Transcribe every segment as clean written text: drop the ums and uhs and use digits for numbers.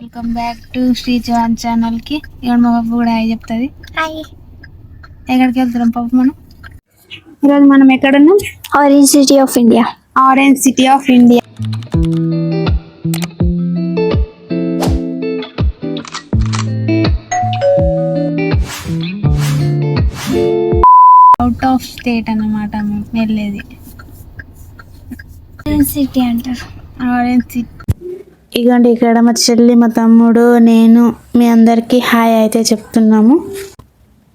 Welcome back to Shri Chauhan channel కి. ఇవాళ మా పప్పు కూడా హాయ్ చెప్తుంది. హాయ్. ఎక్కడికి వెళ్తున్నాం పప్పు? ఈరోజు మనం ఎక్కడున్నాం? Orange city of India. Orange city of India. Out of state అన్నమాట మేము వెళ్ళేది. ఆరెంజ్ సిటీ అంటారు. Orange city. ఇగోండి ఇక్కడ మా చెల్లి, మా తమ్ముడు, నేను మీ అందరికీ హాయ్ అయితే చెప్తున్నాము.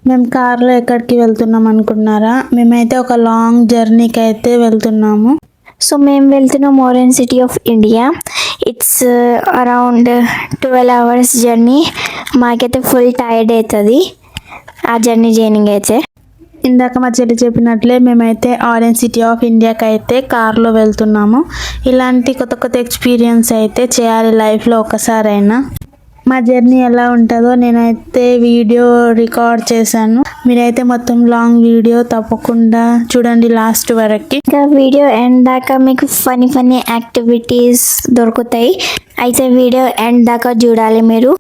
మేము కార్లో ఎక్కడికి వెళ్తున్నాం అనుకున్నారా? మేమైతే ఒక లాంగ్ జర్నీకి అయితే వెళ్తున్నాము. సో మేము వెళ్తున్నాం orange city of India. It's around 12 hours journey. మాకైతే ఫుల్ టైర్డ్ అవుతుంది ఆ జర్నీ జర్నింగ్ అయితే. ఇందాక మా చెల్లి చెప్పినట్లే మేమైతే ఆరెంజ్ సిటీ ఆఫ్ ఇండియాకి అయితే కార్లో వెళ్తున్నాము. ఇలాంటి కొత్త కొత్త ఎక్స్పీరియన్స్ అయితే చేయాలి లైఫ్లో ఒకసారైనా. మా జర్నీ ఎలా ఉంటుందో నేనైతే వీడియో రికార్డ్ చేశాను. మీరైతే మొత్తం లాంగ్ వీడియో తప్పకుండా చూడండి లాస్ట్ వరకు. ఇంకా వీడియో ఎండ్ దాకా మీకు ఫన్నీ యాక్టివిటీస్ దొరుకుతాయి. అయితే వీడియో ఎండ్ దాకా చూడాలి మీరు.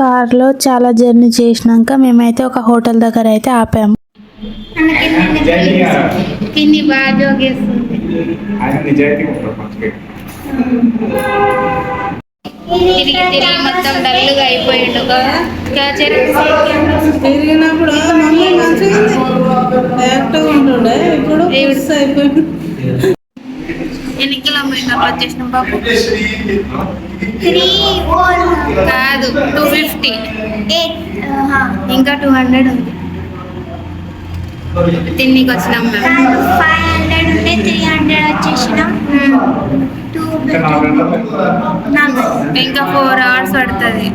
కార్లో చాలా జర్నీ చేసినాక మేమైతే ఒక హోటల్ దగ్గర అయితే ఆపాము. బాగా జోగేస్తుంది. తిరిగి మొత్తం డల్గా అయిపోయిండు కదా. తిరిగినప్పుడు మమ్మీ మంచిగా యాక్టివ్గా ఉంటుండే, ఇప్పుడు అయిపోయింది. ఎన్ని కిలోమీటర్లు వచ్చేసినాం బాబు? కాదు 250. ఇంకా 200 ఉంది. తిన్నికి వచ్చినాం మేము. 500 ఉంటే 300 వచ్చేసినాం. ఇంకా 4 hours పడుతుంది.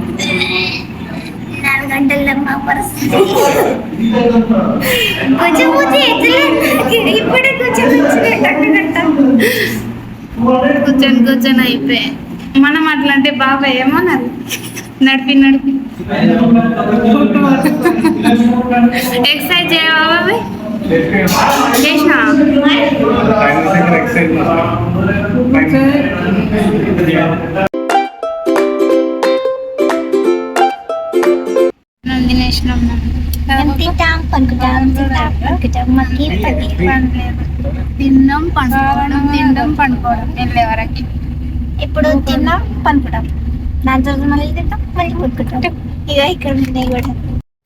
4 గంటల మా పరిస్థితి కొంచెం ఇప్పుడే కూర్చొని అయిపోయి మనం అట్లా అంటే బాబాయ్ ఏమన్నారు, నడిపి ఎక్సర్సైజ్ చేయవా బాబాయ్? చేసినా తినేసినాం. తింటాం తిన్నాం పండుకోవడం, తినడం పండుకోవడం వెళ్ళే వరకు. ఇప్పుడు తిన్నాం పనుకుంటాం, దాని తర్వాత మళ్ళీ తింటాం మళ్ళీ పనుకుంటాం. ఇక ఇక్కడ ఉన్నాయి కూడా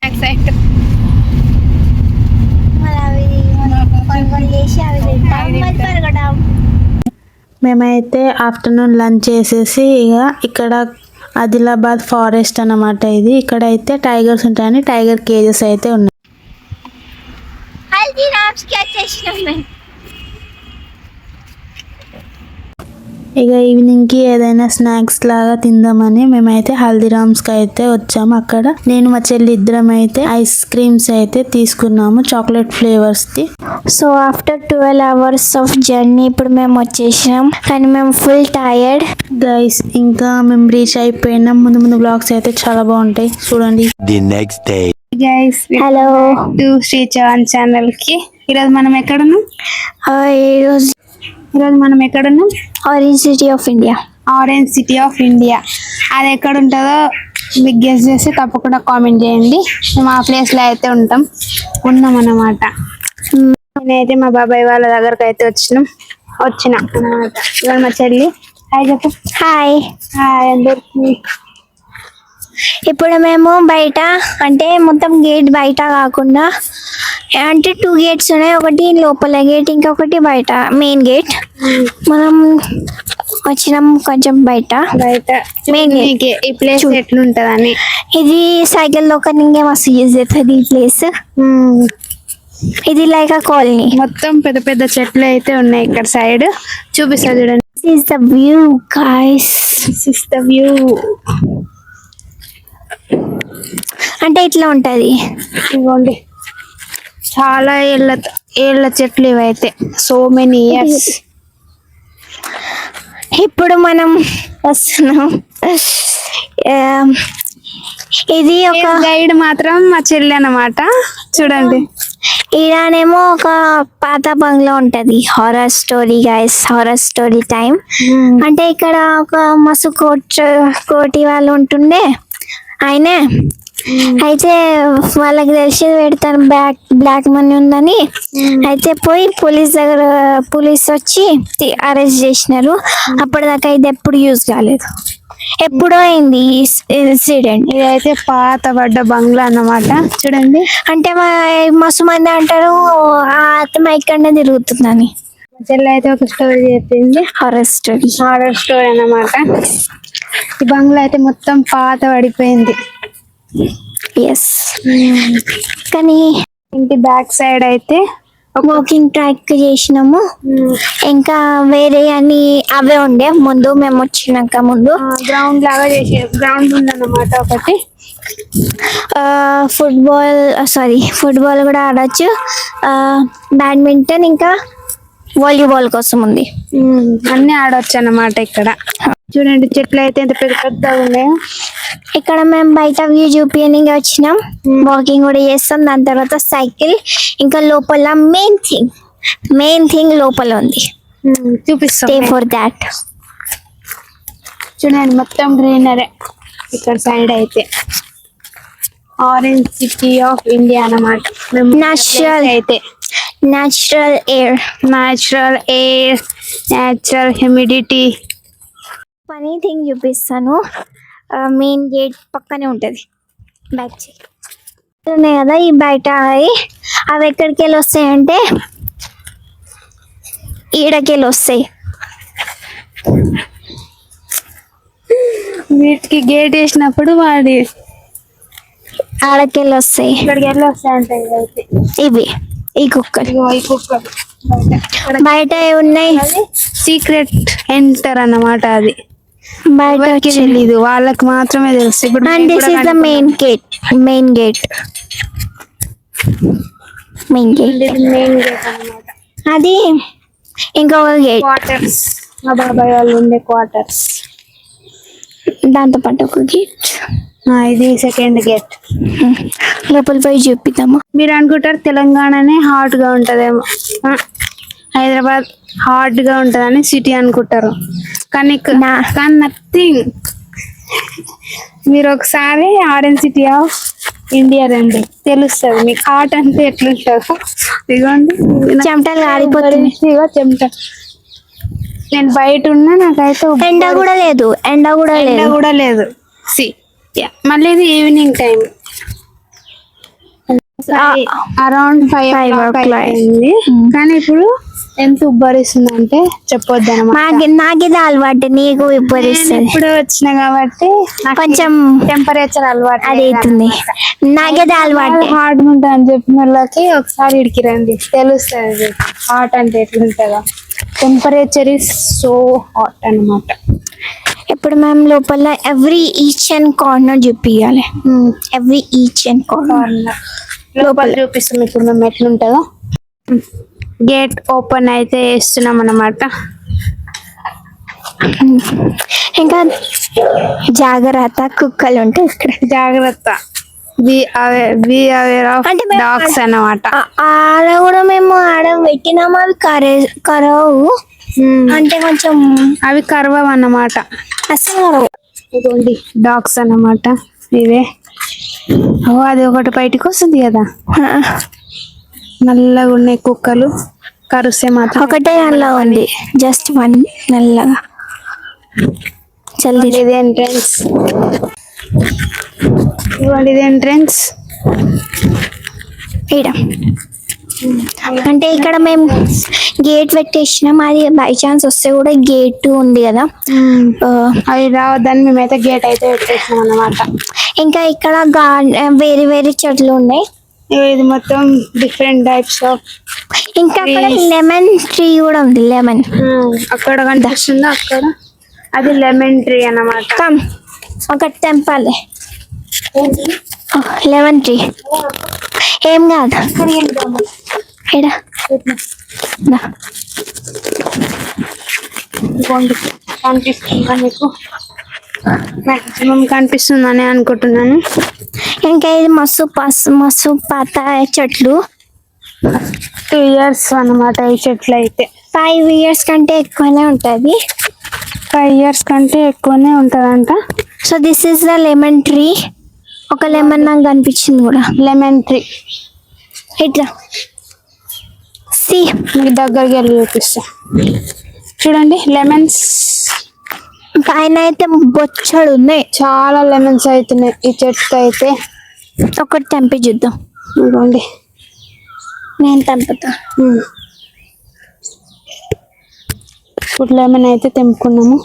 ఎక్సైట్ మళ్ళీ చేసి అవి తింటాం మళ్ళీ పరగడం. మేమైతే ఆఫ్టర్నూన్ లంచ్ చేసేసి ఇక ఇక్కడ ఆదిలాబాద్ ఫారెస్ట్ అన్నమాట ఇది. ఇక్కడైతే టైగర్స్ ఉంటాయని టైగర్ కేజెస్ అయితే ఉన్నాయి. ఇక ఈవినింగ్కి ఏదైనా స్నాక్స్ లాగా తిందామని మేమైతే హల్దీరామ్స్కి అయితే వచ్చాము. అక్కడ నేను మా చెల్లి ఇద్దరం అయితే ఐస్ క్రీమ్స్ అయితే తీసుకున్నాము, చాక్లెట్ ఫ్లేవర్స్ది. So after 12 hours of journey ఇప్పుడు మేము వచ్చేసాం, కానీ మేము ఫుల్ టైర్డ్ గైస్. ఇంకా మేము రీచ్ అయిపోయినాం. ముందు బ్లాగ్స్ అయితే చాలా బాగుంటాయి, చూడండి. The next day. Guys, hello to Shri Chauhan channel కి. ఈరోజు మనం ఎక్కడున్నాం? ఈరోజు మనం ఎక్కడున్నాం? Orange city of India. Orange city of India. అది ఎక్కడ ఉంటుందో మీకు గెస్ చేసి తప్పకుండా కామెంట్ చేయండి. మేము ఆ ప్లేస్లో అయితే ఉన్నాం అన్నమాట. నేనైతే మా బాబాయ్ వాళ్ళ దగ్గరకు అయితే వచ్చిన అన్నమాట. ఇవాళ మా చెల్లి హాయ్ చెప్పు. హాయ్. హాయ్ అందరికి. ఇప్పుడు మేము బయట అంటే మొత్తం గేట్ బయట కాకుండా అంటే 2 gates ఉన్నాయి, ఒకటి లోపల గేట్ ఇంకొకటి బయట మెయిన్ గేట్. మనం వచ్చినాం కొంచెం బయట మెయిన్ గేట్. ఈ ప్లేస్ ఎట్లుంటదని ఇది సైకిల్ లోకనింగే మస్తు యూజ్ అవుతుంది ఈ ప్లేస్. ఇది లైక్ కాలనీ, మొత్తం పెద్ద పెద్ద చెట్లు అయితే ఉన్నాయి ఇక్కడ సైడ్. చూపిస్తా చూడండి. This is the view guys. This is the view. అంటే ఇట్లా ఉంటది. ఇవ్వండి, చాలా ఏళ్ళ చెట్లు ఇవైతే. So many years. ఇప్పుడు మనం వస్తున్నాం. ఇది ఒక గైడ్ మాత్రం మా చెల్లి అన్నమాట. చూడండి, ఈడనేమో ఒక పాత బంగ్లా ఉంటది, horror story guys, horror story time. అంటే ఇక్కడ ఒక మస్తు కోటి వాళ్ళు ఉంటుండే ఆయనే. అయితే వాళ్ళకి తెలిసి పెడతాను బ్లాక్ మనీ ఉందని. అయితే పోయి పోలీస్ వచ్చి అరెస్ట్ చేసినారు. అప్పటిదాకా ఇది ఎప్పుడు యూజ్ కాలేదు, ఎప్పుడో అయింది ఈ ఇన్సిడెంట్. ఇదైతే పాత పడ్డ బంగ్లా అన్నమాట. చూడండి, అంటే మస్తు మంది అంటారు ఆ ఆత్మ ఇక్కడనే తిరుగుతుందని. చెల్లి అయితే ఒక స్టోరీ చెప్పింది, హారర్ స్టోరీ అన్నమాట. ఈ బంగ్లా అయితే మొత్తం పాత పడిపోయింది. ఎస్. కానీ ఇంటి బ్యాక్ సైడ్ అయితే వాకింగ్ ట్రాక్ చేసినాము. ఇంకా వేరే అని అవే ఉండే ముందు మేము వచ్చినాక ముందు. గ్రౌండ్ లాగా గ్రౌండ్ ఉందన్నమాట ఒకటి. ఫుట్బాల్ కూడా ఆడచ్చు, బ్యాడ్మింటన్ ఇంకా వాలీబాల్ కోసం ఉంది. అన్ని ఆడవచ్చు అన్నమాట ఇక్కడ. చూడండి, చెట్లు అయితే ఎంత పెద్ద పెద్దగా ఉన్నాయో. ఇక్కడ మేము బయట వ్యూ చూపించడానికి వచ్చినాం, వాకింగ్ కూడా చేస్తాం. దాని తర్వాత సైకిల్, ఇంకా లోపల మెయిన్ థింగ్ లోపల ఉంది, చూపిస్తాం. Stay for that. చూడండి, మొత్తం గ్రీనరీ. ఇక్కడ సైడ్ అయితే ఆరెంజ్ సిటీ ఆఫ్ ఇండియా అన్నమాట. Natural air, natural humidity. Funny thing చూపిస్తాను. మెయిన్ గేట్ పక్కనే ఉంటుంది, బ్యాక్ సైడ్ ఉన్నాయి కదా ఈ బయట. అవి ఎక్కడికి వెళ్ళి వస్తాయంటే ఈడకెళ్ళి వస్తాయి. వీటికి గేట్ వేసినప్పుడు వాడి ఆడకెళ్ళి వస్తాయి, ఇక్కడికి వెళ్ళి వస్తాయంటే ఇవి ఈ కుక్కలు బయట ఉన్నాయి. సీక్రెట్ ఎంటర్ అన్నమాట. అది బయట తెలీదు, వాళ్ళకి మాత్రమే తెలుసు. ఇప్పుడు and this is the main gate. Main gate అన్నమాట. అది ఇంకొక గేట్, క్వార్టర్స్, మా బాబాయ్ వాళ్ళు ఉండే క్వార్టర్స్. దాంతో పాటు ఒక గేట్. ఇది సెకండ్ గేట్. లోపల పోయి చూపిద్దామా? మీరు అనుకుంటారు తెలంగాణనే హాట్ గా ఉంటదేమో, హైదరాబాద్ హాట్ గా ఉంటదని సిటీ అనుకుంటారు. కానీ నథింగ్. మీరు ఒకసారి ఆరెంజ్ సిటీ ఆఫ్ ఇండియా రండి, తెలుస్తుంది మీకు హాట్ అంటే ఎట్లుంటుందో. ఇదిగోండి, చెమటలు ఆడిపోతుంది. చెమట. నేను బయట ఉన్నా, నాకైతే ఎండ కూడా లేదు. మళ్ళీ ఇది ఈవినింగ్ టైం, అరౌండ్ 5 o'clock అయింది. కానీ ఇప్పుడు ఎంత ఉబ్బరిస్తుంది అంటే చెప్పొద్దు అన్నమాట. నాకు ఇది అలవాటు, నీకు ఉబ్బరిస్తుంది. ఇప్పుడు వచ్చిన కాబట్టి కొంచెం టెంపరేచర్ అలవాటు అది అవుతుంది. నాకేది అలవాటు. హాట్ ఉంటుంది అని చెప్పిన వాళ్ళకి ఒకసారి ఇడికి రండి, తెలుస్తుంది హాట్ అంటే ఎట్లుంటుందో. టెంపరేచర్ ఇస్ సో హాట్ అన్నమాట. ఇప్పుడు మేము లోపల ఈచ్ అండ్ కార్నర్ చూపించాలి. ఈచ్ అండ్ కార్నర్ లోపల చూపిస్తాం ఇప్పుడు మేము ఎట్లుంటుందో. గేట్ ఓపెన్ అయితే వేస్తున్నాం అన్నమాట. ఇంకా జాగ్రత్త, కుక్కలు ఉంటాయి ఇక్కడ, జాగ్రత్త. బి అవేర్ ఆఫ్ డాగ్స్ అన్నమాట. ఆడ కూడా మేము ఆడ పెట్టినాము, అవి కరవు. అంటే కొంచెం అవి కరవవు అన్నమాట, అసలు కరవు. ఇదిగోండి డాగ్స్ అన్నమాట ఇవే. అది ఒకటి బయటకు వస్తుంది కదా, నల్లగా ఉన్నాయి కుక్కలు. కరుస్తే మాత్రం ఒకటే నల్లగా ఉంది, జస్ట్ వన్ నల్లగా. జల్దీ. ఇది ఎంట్రన్స్, ఇవ్వండి ఇది ఎంట్రన్స్. ఈడ అంటే ఇక్కడ మేము గేట్ పెట్టేసినాం. అది బై ఛాన్స్ వస్తే కూడా గేట్ ఉంది కదా, అవి రావద్దని మేమైతే గేట్ అయితే పెట్టేసినాం అన్నమాట. ఇంకా ఇక్కడ వేరే వేరే చెట్లు ఉన్నాయి. ఇది మొత్తం డిఫరెంట్ టైప్స్ ఆఫ్. ఇంకా అక్కడ లెమన్ ట్రీ కూడా ఉంది. లెమన్ అక్కడ కనిపిస్తుందా, అక్కడ అది లెమన్ ట్రీ అన్నమాట. కమ్ ఒకటి తెంపాలి. లెమన్ ట్రీ ఏం కాదు. ఎడా కనిపిస్తుందా మీకు? మాక్సిమం కనిపిస్తుందని అనుకుంటున్నాను. ఇంకా ఇది మస్తు పాత చెట్లు. 2 years అన్నమాట ఈ చెట్లు అయితే. 5 years కంటే ఎక్కువనే ఉంటుంది. 5 years కంటే ఎక్కువనే ఉంటుందంట. So this is the lemon tree. ఒక లెమన్ నాకు కనిపించింది కూడా. లెమన్ ట్రీ ఇట్లా సి మీకు దగ్గరికి వెళ్ళి చూపిస్తా. చూడండి లెమన్స్ పైన అయితే బొచ్చడు ఉన్నాయి. చాలా లెమన్స్ అవుతున్నాయి ఈ చెట్టుకి అయితే. ఒకటి తెంపి చూద్దాం. ఇదిగోండి నేను తెంపుతా. ఇప్పుడు లెమన్ అయితే తెంపుకున్నాము.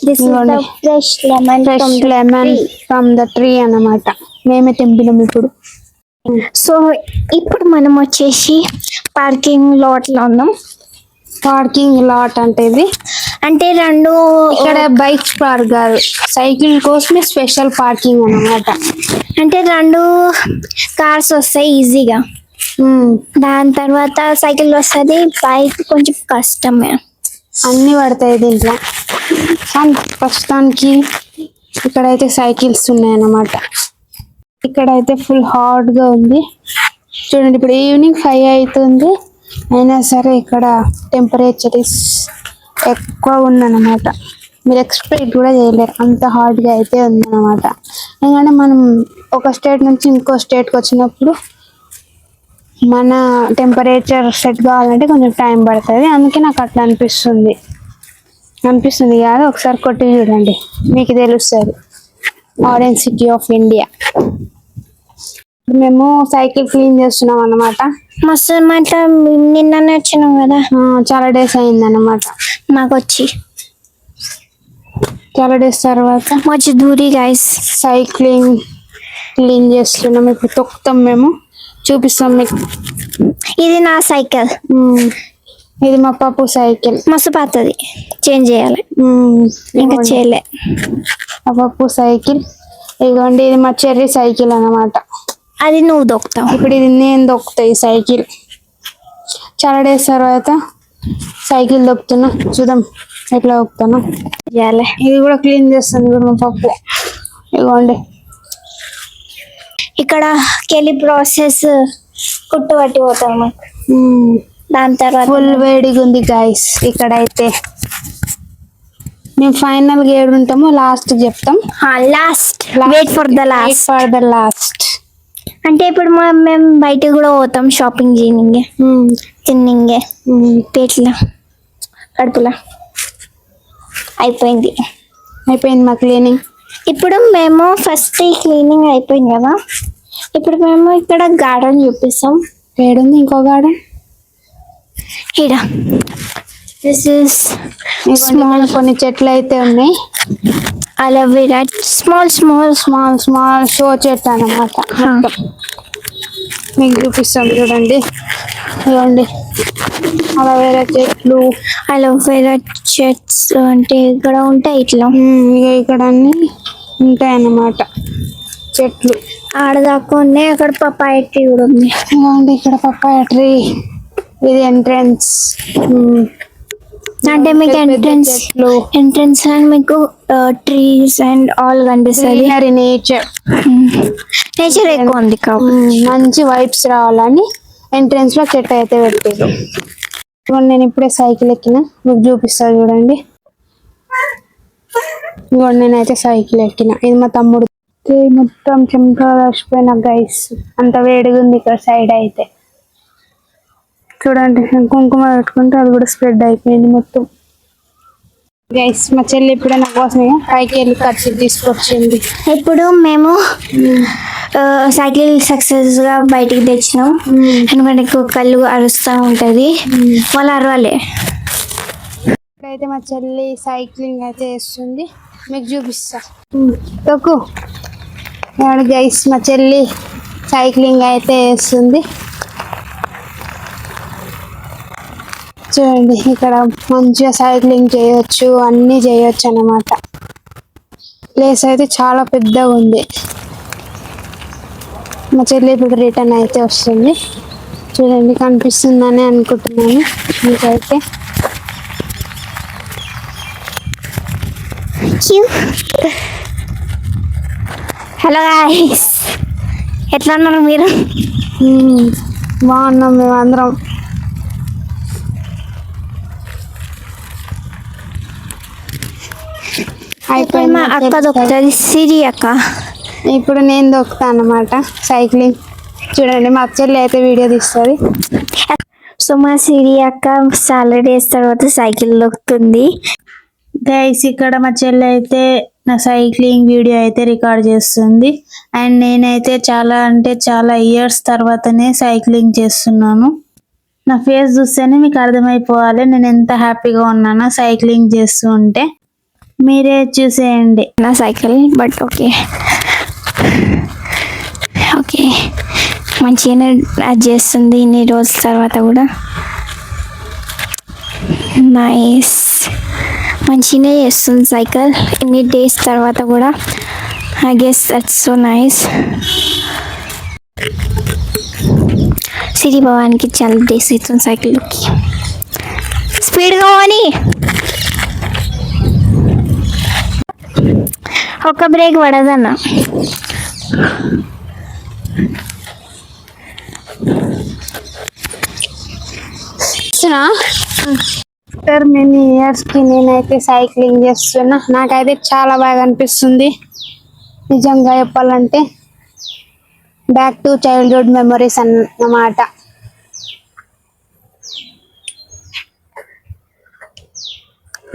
This is the fresh lemon from the tree అన్నమాట. మేమే తెంపినాము ఇప్పుడు. సో ఇప్పుడు మనం వచ్చేసి పార్కింగ్ లాట్ లో ఉన్నాం. పార్కింగ్ లాట్ అంటే ఇది అంటే రెండు ఇక్కడ బైక్స్ పార్క్ కాదు, సైకిల్ కోసమే స్పెషల్ పార్కింగ్ అన్నమాట. అంటే రెండు కార్స్ వస్తాయి ఈజీగా. దాని తర్వాత సైకిల్ వస్తుంది. బైక్ కొంచెం కష్టమే. అన్ని పడతాయి దీంట్లో. కానీ ప్రస్తుతానికి ఇక్కడైతే సైకిల్స్ ఉన్నాయన్నమాట. ఇక్కడైతే ఫుల్ హాట్ గా ఉంది. చూడండి ఇప్పుడు ఈవినింగ్ 5 అవుతుంది, అయినా సరే ఇక్కడ టెంపరేచర్ ఎక్కువ ఉందన్నమాట. మీరు ఎక్స్పెక్ట్ కూడా చేయలేరు, అంత హాట్గా అయితే ఉందన్నమాట. ఎందుకంటే మనం ఒక స్టేట్ నుంచి ఇంకో స్టేట్కి వచ్చినప్పుడు మన టెంపరేచర్ సెట్ కావాలంటే కొంచెం టైం పడుతుంది. అందుకే నాకు అట్లా అనిపిస్తుంది కాదు, ఒకసారి కొట్టి చూడండి మీకు తెలుస్తుంది. Orange city of India. మేము సైకిల్ క్లీన్ చేస్తున్నాం అన్నమాట. మస్తు మాట నిన్ననే వచ్చినాం కదా. చాలా డేస్ అయింది అన్నమాట నాకు వచ్చి. చాలా డేస్ తర్వాత మంచి దూరి గైస్ సైక్లింగ్ క్లీన్ చేస్తున్నాం. ఇప్పుడు తొక్కుతాం, మేము చూపిస్తాం మీకు. ఇది నా సైకిల్. ఇది మా పాపు సైకిల్. మస్తు పాతది, చేంజ్ చేయాలి. ఇంకా చేయలే. మా పప్పు సైకిల్. ఇదిగోండి ఇది మా చెర్రీ సైకిల్ అన్నమాట. అది నువ్వు దొక్కుతావు. ఇప్పుడు ఇది నేను దొక్కుతా ఈ సైకిల్. చాలా డేస్ తర్వాత సైకిల్ దొక్కుతున్నా, చూద్దాం ఎట్లా దొక్కుతాను. చేయాలి. ఇది కూడా క్లీన్ చేస్తాను ఇప్పుడు మా పప్పు. ఇదిగోండి ఇక్కడ కెలి ప్రాసెస్ కుట్టు పట్టి పోతాం మాకు. దాని తర్వాత ఫుల్ వేడిగా ఉంది గైస్. ఇక్కడైతే మేము ఫైనల్ గా ఏడు ఉంటామో లాస్ట్ చెప్తాం. Last wait for the last. అంటే ఇప్పుడు మేము బయటకు కూడా పోతాం షాపింగ్ చేయనింగే, తిన్నింగే, పేట్ల కడుపులా అయిపోయింది మా క్లీనింగ్. ఇప్పుడు మేము ఫస్ట్ క్లీనింగ్ అయిపోయింది కదా. ఇప్పుడు మేము ఇక్కడ గార్డెన్ చూపిస్తాం. ఏడుంది ఇంకో గార్డెన్. ఇక్కడ దిస్ ఇస్ స్మాల్ కొన్ని చెట్లు అయితే ఉన్నాయి. అలోవెరా స్మాల్ షో చెట్టు అన్నమాట. మీకు చూపిస్తాం చూడండి. ఇవ్వండి అలోవెరా చెట్స్ అంటే ఇక్కడ ఉంటాయి ఇట్లా. ఇక్కడ అన్ని ఉంటాయి అన్నమాట చెట్లు. ఆడదాకా అక్కడ పప్పాయ ట్రీ కూడా ఉంది. ఇవ్వండి ఇక్కడ పప్పాయ ట్రీ. ఇది ఎంట్రన్స్. అంటే మీకు ఎంట్రన్స్ అండ్ మీకు ట్రీస్ అండ్ ఆల్ కనిపిస్తుంది. నేచర్ ఎక్కువ ఉంది కాబట్టి మంచి వైబ్స్ రావాలని ఎంట్రన్స్ లో చెట్టు అయితే పెట్టారు. నేను ఇప్పుడే సైకిల్ ఎక్కిన, మీకు చూపిస్తాను చూడండి. ఇవ్వండి నేనైతే సైకిల్ ఎక్కిన. ఇది మా తమ్ముడు. మొత్తం చెమటలు వచ్చిపోయిన గైస్, అంత వేడిగా ఉంది ఇక్కడ సైడ్ అయితే. చూడండి కుంకుమ పెట్టుకుంటే అది కూడా స్ప్రెడ్ అయిపోయింది మొత్తం. గైస్ మా చెల్లి ఇప్పుడే నా కోసం పైకి వెళ్ళి ఖర్చు తీసుకొచ్చింది. ఇప్పుడు మేము సైకిల్ సక్సెస్ గా బయటికి తెచ్చినాం. ఎందుకంటే కళ్ళు అరుస్తూ ఉంటది, వాళ్ళు అరవాలి. ఇప్పుడైతే మా చెల్లి సైక్లింగ్ అయితే చేస్తుంది, మీకు చూపిస్తా. తొక్కు గైస్, మా చెల్లి సైక్లింగ్ అయితే చేస్తుంది. చూడండి ఇక్కడ మంచిగా సైక్లింగ్ చేయొచ్చు, అన్నీ చేయొచ్చు అన్నమాట. ప్లేస్ అయితే చాలా పెద్దగా ఉంది. మా చెల్లి ఇప్పుడు రిటర్న్ అయితే వస్తుంది. చూడండి కనిపిస్తుందని అనుకుంటున్నాను మీకైతే. హలో గాయ్స్, ఎట్లా ఉన్నారు మీరు? బాగున్నాం మేము అందరం. ఇప్పుడు మా అక్క దొక్కుతుంది సిరి అక్క. ఇప్పుడు నేను దొక్కుతాను అన్నమాట సైక్లింగ్. చూడండి మా చెల్లి అయితే వీడియో తీస్తుంది. సో మా సిరి అక్క చాలా డేస్ తర్వాత సైకిల్ దొక్కుతుంది. గైస్ ఇక్కడ మా చెల్లి అయితే నా సైక్లింగ్ వీడియో అయితే రికార్డ్ చేస్తుంది. అండ్ నేనైతే చాలా అంటే చాలా ఇయర్స్ తర్వాతనే సైక్లింగ్ చేస్తున్నాను. నా ఫేస్ చూస్తేనే మీకు అర్థమైపోవాలి నేను ఎంత హ్యాపీగా ఉన్నానో సైక్లింగ్ చేస్తూ ఉంటే. మీరే చూసేయండి నా సైకిల్. బట్ ఓకే ఓకే మంచిగానే అది చేస్తుంది ఇన్ని రోజుల తర్వాత కూడా. నైస్, మంచిగానే చేస్తుంది సైకిల్ ఇన్ని డేస్ తర్వాత కూడా. I guess that's so nice. Siri భవానికి చాలా డేస్ అవుతుంది సైకిల్కి. స్పీడ్గా పోని. ఒక బ్రేక్ పడదన్న. ఆఫ్టర్ మెనీ ఇయర్స్కి నేనైతే సైక్లింగ్ చేస్తున్నా. నాకైతే చాలా బాగా అనిపిస్తుంది నిజంగా చెప్పాలంటే. బ్యాక్ టు చైల్డ్హుడ్ మెమరీస్ అన్నమాట.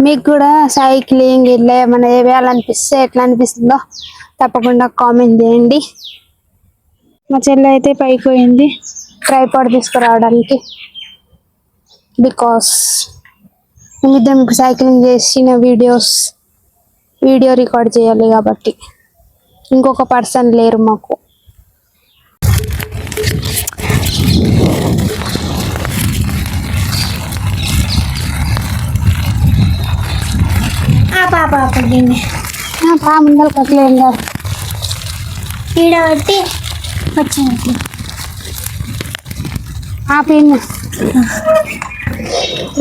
మీకు కూడా సైక్లింగ్ ఇట్లా ఏమైనా వేయాలనిపిస్తే ఎట్లా అనిపిస్తుందో తప్పకుండా కామెంట్ చేయండి. మా చెల్లి అయితే పైకి పోయింది ట్రైపాడ్ తీసుకురావడానికి. బికాస్ మేమిద్దరం మీకు సైక్లింగ్ చేసిన వీడియో రికార్డ్ చేయాలి కాబట్టి. ఇంకొక పర్సన్ లేరు మాకు. ముందర కట్టలేం కాదు ఈడ బట్టి వచ్చినట్లు ఆపిన్న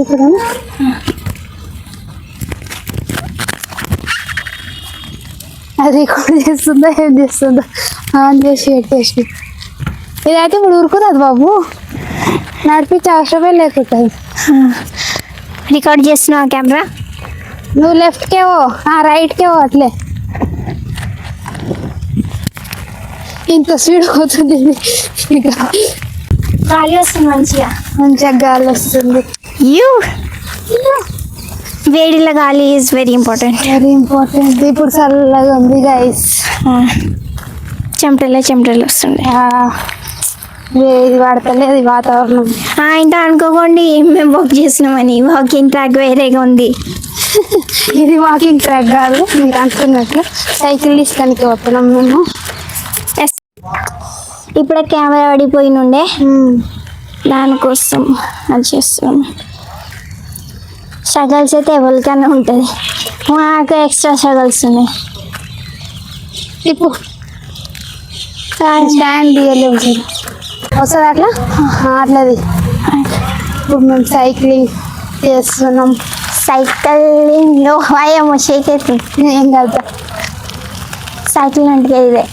ఇప్పుడు అది రికార్డ్ చేస్తుందో ఏం చేస్తుందో ఆన్ చేసి పెట్టేసి. ఇదైతే ఇప్పుడు ఉరుకుతుంది బాబు, నడిపించే అవసరమే లేకుంటుంది. రికార్డ్ చేస్తున్నావు కెమెరా. నువ్వు లెఫ్ట్కే పో, రైట్కే పో. అట్లే ఇంత స్పీడ్ పోతుంది. గాలి వస్తుంది మంచిగా గాలి వస్తుంది. వేడిలో గాలి ఈజ్ వెరీ ఇంపార్టెంట్. ఇప్పుడు చల్లగా ఉంది గైస్. చెమటలు వస్తుంది. వేడి పడతలేదు వాతావరణం. ఇంత అనుకోకండి మేము వాక్ చేస్తున్నామని. వాకింగ్ ట్రాక్ వేరేగా ఉంది. ఇది వాకింగ్ ట్రాక్ కాదు మీరు అనుకున్నట్లు. సైకిల్ తీసుకొని పోతున్నాం మేము. ఇప్పుడే కెమెరా పడిపోయినుండే దానికోసం అది చేస్తున్నాం. స్ట్రగల్స్ అయితే ఎవరికైనా ఉంటుంది. మాకు ఎక్స్ట్రా స్ట్రగల్స్ ఉన్నాయి. ఇప్పుడు స్టాండ్ తీయలేము వస్తుంది అట్లా అట్లది. ఇప్పుడు మేము సైక్లింగ్ చేస్తున్నాం. సైకిల్లో వాయేమో షేక్ అవుతుంది. ఏం కాదు సైకిల్ అంటే ఇదే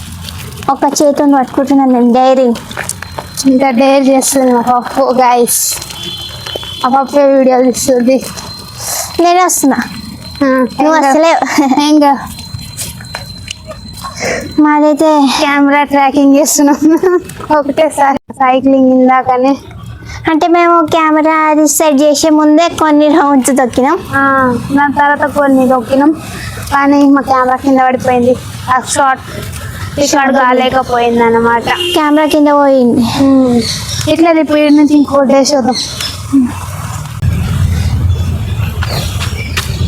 ఒక చేతిని పట్టుకుంటున్నాను నేను. ఇంకా డైర్ చేస్తుంది మా పప్పు గైస్. ఆ పప్పు వీడియో తీస్తుంది. నేనే వస్తున్నా, నువ్వు అసలే. ఇంకా మాదైతే కెమెరా ట్రాకింగ్ చేస్తున్నాం ఒకటేసారి. సైక్లింగ్ ఇందాకనే అంటే మేము కెమెరా అది సెట్ చేసే ముందే కొన్ని రౌండ్స్ తొక్కినాం. దాని తర్వాత కొన్ని తొక్కినాం కానీ మా కెమెరా కింద పడిపోయింది. ఆ షార్ట్ రికార్డ్ కాలేకపోయింది అన్నమాట. కెమెరా కింద పోయింది. ఇట్లా ఇప్పుడు నుంచి ఇంకోటి వేసేద్దాం.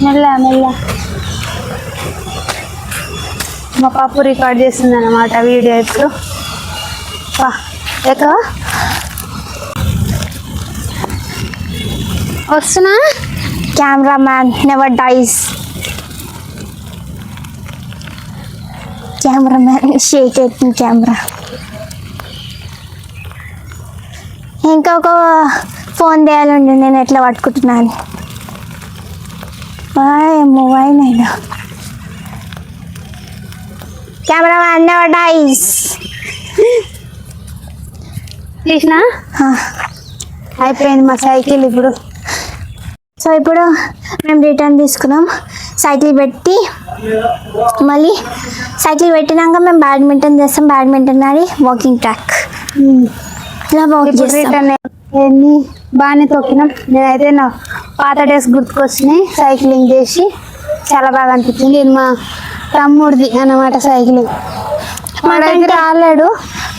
మెల్ల మా పాపు రికార్డ్ చేస్తుంది అన్నమాట వీడియో. ఇప్పుడు వస్తున్నా. Camera man never dies. Camera man shake అవుతుంది కెమెరా. ఇంకొక ఫోన్ తీయాలండి నేను ఎట్లా పట్టుకుంటున్నాను. మొబైల్ అయినా కెమెరా మ్యాన్ నెవర్ డైస్. తీసిన అయిపోయింది మా సైకిల్ ఇప్పుడు. సో ఇప్పుడు మేము రిటర్న్ తీసుకున్నాం. సైకిల్ పెట్టి మళ్ళీ సైకిల్ పెట్టినాక మేము బ్యాడ్మింటన్ చేస్తాం. బ్యాడ్మింటన్ ఆడి వాకింగ్ ట్రాక్ ఇలా వాక్ ఇప్పుడు చేస్తాం. రిటర్న్ ఎన్ని బాగానే తొక్కినాం. నేనైతే నా పాత డేస్ గుర్తుకొచ్చినాయి. సైక్లింగ్ చేసి చాలా బాగా అనిపించింది. ఇది మా తమ్ముడిది అన్నమాట సైక్లింగ్. మాకైతే రాలేడు,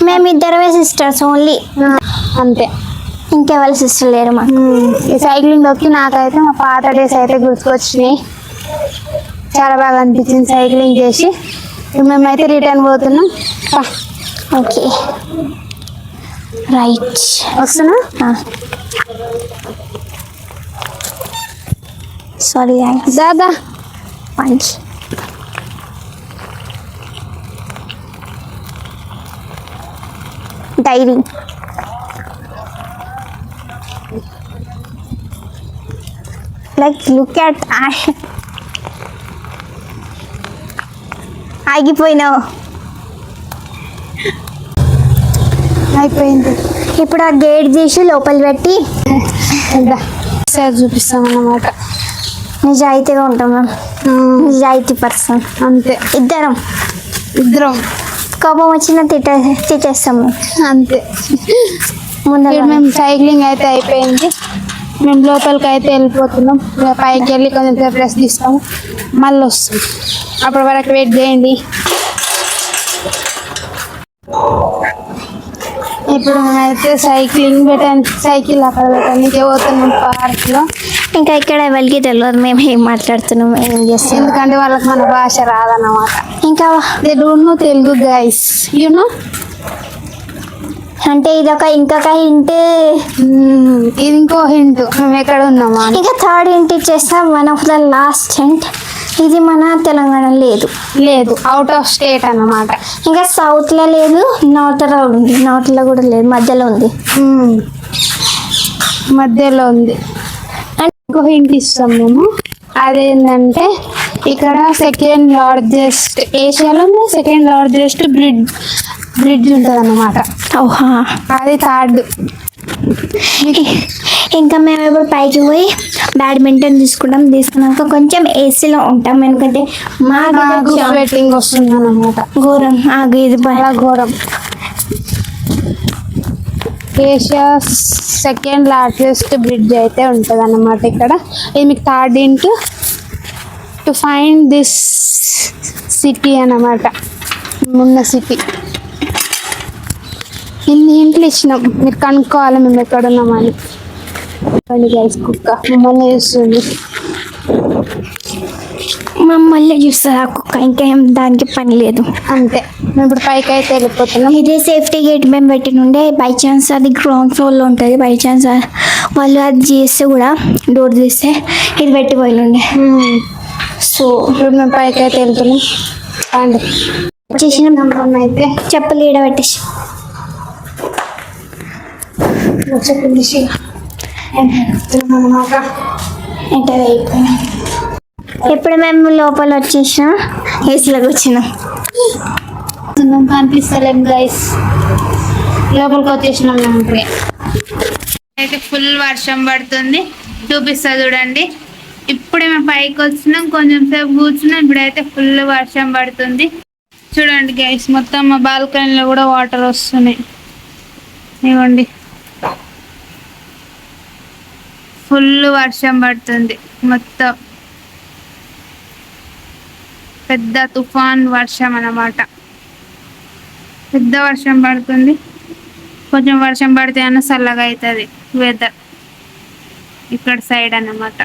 మేమిద్దరమే సిస్టర్స్ ఓన్లీ, అంతే. ఇంకెవరి సిస్టర్ లేరు మాకు. ఈ సైక్లింగ్ తొక్కి నాకైతే మా పాత డేస్ అయితే గుర్తుకొచ్చినాయి. చాలా బాగా అనిపించింది సైక్లింగ్ చేసి. ఇప్పుడు మేమైతే రిటర్న్ పోతున్నాం. ఓకే రైట్ వస్తున్నా. సారీ దాదా punch. Diary like look at ఆగిపోయినావు. అయిపోయింది. ఇప్పుడు ఆ గేట్ తీసి లోపల పెట్టి సార్ చూపిస్తాం అన్నమాట. నిజాయితీగా ఉంటాం మేము, నిజాయితీ పర్సన్ అంతే. ఇద్దరం కోపం వచ్చిన తిట్టేస్తాం మేము. అంతే. ముందర ఇప్పుడు మేము సైక్లింగ్ అయితే అయిపోయింది. మేము లోపలికి అయితే వెళ్ళిపోతున్నాం. ఇక పైకి వెళ్ళి కొంచెం సేపు రెస్ట్ తీస్తాము, మళ్ళీ వస్తాం. అప్పటి వరకు వెయిట్ చేయండి. ఇప్పుడు మేమైతే సైకిల్ అక్కడ పెట్టడానికి పోతున్నాం పార్క్లో. ఇంకా ఇక్కడ ఎవరికి తెలియదు మేము ఏం మాట్లాడుతున్నాం, ఏం చేస్తాం. ఎందుకంటే వాళ్ళకి మన భాష రాదన్నమాట. ఇంకా they don't know Telugu guys, you know. అంటే ఇదొక ఇంకొక హింట్. ఇది ఇంకో హింట్. మేము ఎక్కడ ఉన్నామా అని. ఇంకా థర్డ్ హింట్ ఇచ్చేస్తాం. One of the last hint. ఇది మన తెలంగాణ లేదు, అవుట్ ఆఫ్ స్టేట్ అన్నమాట. ఇంకా సౌత్లో లేదు, నార్త్లో ఉంది, నార్త్లో కూడా లేదు, మధ్యలో ఉంది. మధ్యలో ఉంది. అండ్ ఇంకో హింట్ ఇస్తాం మేము. అదేంటంటే ఇక్కడ ఏషియాలో సెకండ్ లార్జెస్ట్ బ్రిడ్జ్ ఉంటుంది అన్నమాట. ఓహా, అది థర్డ్. ఇంకా మేము ఇప్పుడు పైకి పోయి బ్యాడ్మింటన్ తీసుకున్నాక కొంచెం ఏసీలో ఉంటాం. ఎందుకంటే మాకు స్వెట్టింగ్ వస్తుంది అన్నమాట. ఘోరం ఇది చాలా ఘోరం. ఏషియా సెకండ్ లార్జెస్ట్ బ్రిడ్జ్ అయితే ఉంటుంది అన్నమాట ఇక్కడ. ఇది మీకు third hint. To find this city అన్నమాట, ఉన్న సిటీ. ఇన్ని ఇంట్లు ఇచ్చినాం, మీరు కనుక్కోవాలి మేము ఎక్కడ ఉన్నామని. గైస్ కుక్క మమ్మల్ని చూస్తుంది. మమ్మల్ని చూస్తుంది ఆ కుక్క, ఇంకేం దానికి పని లేదు. అంతే. మేము ఇప్పుడు పైకి అయితే వెళ్ళిపోతున్నాం. ఇదే సేఫ్టీ గేట్ మేము పెట్టినుండే. బై ఛాన్స్ అది గ్రౌండ్ ఫ్లోర్లో ఉంటుంది. బై ఛాన్స్ వాళ్ళు అది చేస్తే కూడా డోర్ తీస్తే ఇది పెట్టి పోయినుండే. సో ఇప్పుడు మేము పైకి అయితే వెళ్తున్నాం. అండి చేసిన అయితే చెప్పులు ఈడ పెట్టేసి ఎంటర్ అయిపోయినాం. ఎప్పుడు మేము లోపల వచ్చేసినాం, ఏసీలోకి వచ్చినాం. కనిపిస్తలేం గైస్. లోపలికి వచ్చేసినాం మేము ఇప్పుడే. అయితే ఫుల్ వర్షం పడుతుంది, చూపిస్తా చూడండి. ఇప్పుడే మేము పైకి వచ్చినాం, కొంచెం సేపు కూర్చున్నాం. ఇప్పుడైతే ఫుల్ వర్షం పడుతుంది. చూడండి గైస్, మొత్తం మా బాల్కనీలో కూడా వాటర్ వస్తున్నాయి. ఇవ్వండి, ఫుల్ వర్షం పడుతుంది. మొత్తం పెద్ద తుఫాన్ వర్షం అన్నమాట. పెద్ద వర్షం పడుతుంది. కొంచెం వర్షం పడితే అన్న చల్లగా అవుతుంది వెదర్ ఇక్కడ సైడ్ అన్నమాట.